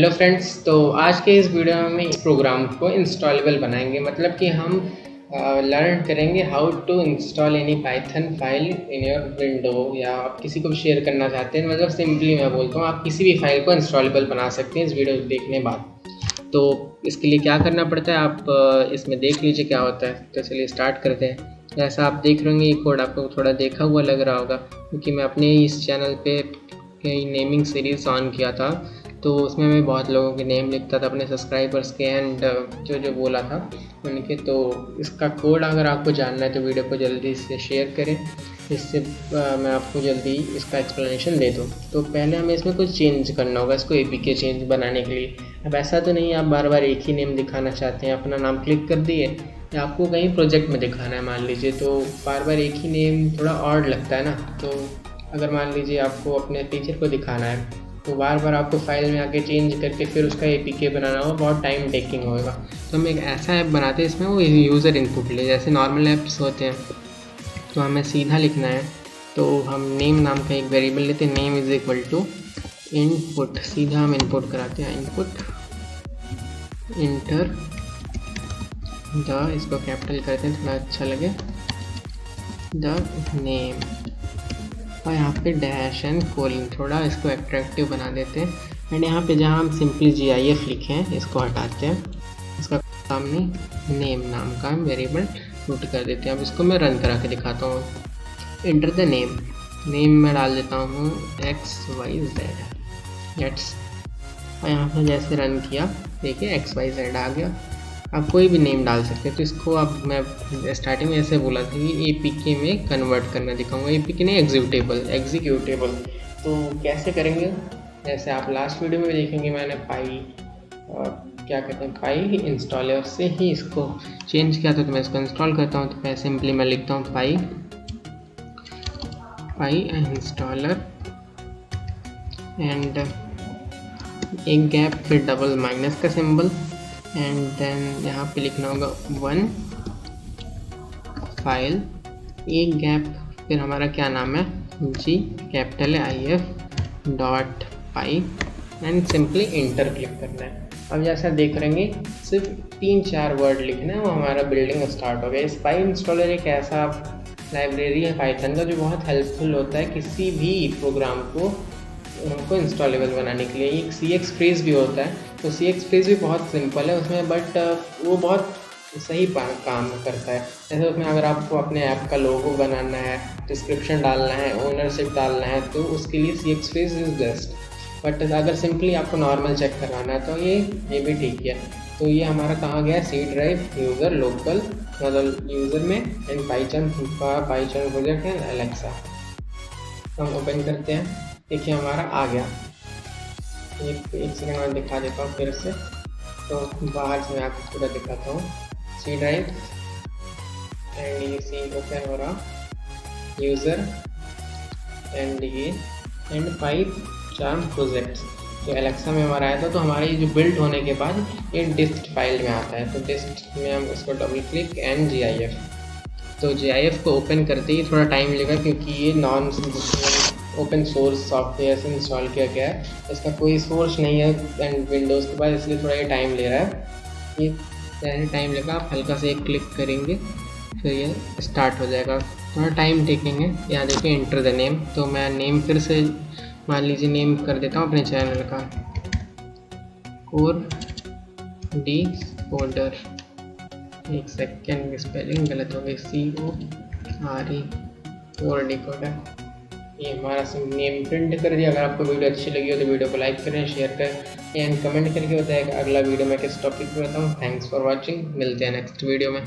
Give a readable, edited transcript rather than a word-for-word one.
Hello friends, तो आज के इस वीडियो में हम इस प्रोग्राम को इंस्टॉलेबल बनाएंगे। मतलब कि हम लर्न करेंगे how to install any Python file in your window, या आप किसी को भी शेयर करना चाहते हैं। मतलब सिंपली मैं बोलता हूँ, आप किसी भी फाइल को इंस्टॉलेबल बना सकते हैं इस वीडियो देखने बाद। तो इसके लिए क्या करना पड़ता है आप इसमें देख लीजिए क्या होता है। तो चलिए स्टार्ट करते हैं। जैसा आप देख रहे होंगे ये कोड आपको थोड़ा देखा हुआ लग रहा होगा, क्योंकि मैं अपने इस चैनल पे कई नेमिंग सीरीज़ ऑन किया था, तो उसमें मैं बहुत लोगों के नेम लिखता था, अपने सब्सक्राइबर्स के एंड जो बोला था उनके। तो इसका कोड अगर आपको जानना है तो वीडियो को जल्दी से शेयर करें, इससे मैं आपको जल्दी इसका एक्सप्लेनेशन दे दूँ। तो पहले हमें इसमें कुछ चेंज करना होगा, इसको APK चेंज बनाने के लिए। अब ऐसा तो नहीं आप बार बार एक ही नेम दिखाना चाहते हैं, अपना नाम क्लिक कर दिए या आपको कहीं प्रोजेक्ट में दिखाना है मान लीजिए, तो बार बार एक ही नेम थोड़ा ऑड लगता है ना। तो अगर मान लीजिए आपको अपने टीचर को दिखाना है तो बार बार आपको फाइल में आके चेंज करके फिर उसका APK बनाना होगा, बहुत टाइम टेकिंग होगा। तो हम एक ऐसा ऐप बनाते हैं इसमें वो यूज़र इनपुट ले, जैसे नॉर्मल ऐप्स होते हैं। तो हमें सीधा लिखना है, तो हम नेम नाम का एक वेरिएबल लेते हैं, name is equal to input. सीधा हम इनपुट कराते हैं, इनपुट इंटर द, इसको कैपिटल करते हैं थोड़ा अच्छा लगे, द नेम, और यहाँ पे डैश एंड कोलन, थोड़ा इसको अट्रैक्टिव बना देते हैं। एंड यहाँ पे जहाँ हम सिंपली GIF लिखे हैं इसको हटाते हैं, इसका सामने नेम नाम का हम वेरिएबल पुट कर देते हैं। अब इसको मैं रन करा के दिखाता हूँ। इंटर द नेम, नेम में डाल देता हूँ XYZ गेट्स, और यहाँ पर जैसे रन किया देखिए XYZ आ गया। आप कोई भी नेम डाल सकते हैं। तो इसको अब मैं स्टार्टिंग में ऐसे बोला था कि APK में कन्वर्ट करना दिखाऊंगा, APK नहीं एग्जीक्यूटेबल। तो कैसे करेंगे, जैसे आप लास्ट वीडियो में देखेंगे मैंने क्या कहते हैं पाई इंस्टॉलर से ही इसको चेंज किया था। तो मैं इसको इंस्टॉल करता हूँ, तो मैं सिंपली मैं लिखता हूँ पाई इंस्टॉलर एंड एक गैप, फिर डबल माइनस का सिंबल, एंड देन यहाँ पे लिखना होगा 1 फाइल, एक गैप, फिर हमारा क्या नाम है G capital IF dot pi, and simply inter click करना है। अब जैसा देख रहेंगे सिर्फ 3-4 वर्ड लिखना है, वो हमारा बिल्डिंग स्टार्ट हो गया। इस पाई इंस्टॉलर एक ऐसा लाइब्रेरी है पाइथन का जो बहुत हेल्पफुल होता है किसी भी प्रोग्राम को इंस्टॉलेबल बनाने के लिए। एक CX फ्रेज भी होता है, तो CX फ्रेज भी बहुत सिंपल है उसमें, बट वो बहुत सही काम करता है। जैसे उसमें अगर आपको अपने ऐप का लोगो बनाना है, डिस्क्रिप्शन डालना है, ओनरशिप डालना है, तो उसके लिए CX phrase is best. But अगर सिंपली आपको नॉर्मल चेक करवाना है तो ये भी ठीक है। तो ये हमारा कहाँ गया, C ड्राइव, यूज़र, लोकल, मतलब यूज़र में, and Python project and Alexa. हम ओपन करते हैं, देखिए हमारा आ गया। एक सेकंड में दिखा देता हूँ फिर से, तो बाहर से मैं आपको पूरा दिखाता हूँ। C ड्राइव एंड ये C ओपन हो रहा, यूज़र एंड ये एंड PyCharm प्रोजेक्ट्स। तो एलेक्सा में हमारा आया था, तो हमारे जो बिल्ड होने के बाद ये डिस्ट फाइल में आता है। तो डिस्ट में हम इसको डबल क्लिक एंड GIF, तो GIF को ओपन करते ही थोड़ा टाइम लगेगा, क्योंकि ये नॉन ओपन सोर्स सॉफ्टवेयर से इंस्टॉल किया गया है, इसका कोई सोर्स नहीं है एंड विंडोज़ के पास, इसलिए थोड़ा ये टाइम ले रहा है। ये जैसे टाइम लेगा आप हल्का से एक क्लिक करेंगे फिर ये स्टार्ट हो जाएगा, थोड़ा टाइम टेकिंग है। यहाँ देखिए इंटर द नेम, तो मैं नेम फिर से मान लीजिए नेम कर देता हूँ अपने चैनल का, कोर डी कोडर। एक सेकेंड स्पेलिंग गलत हो गई, CORE कोर डी कोडर। ये हमारा नेम प्रिंट कर दिया। अगर आपको वीडियो अच्छी लगी हो तो वीडियो को लाइक करें, शेयर करें एंड कमेंट करके बताएं कि अगला वीडियो मैं किस टॉपिक पे बताऊँ। थैंक्स फॉर वाचिंग, मिलते हैं नेक्स्ट वीडियो में।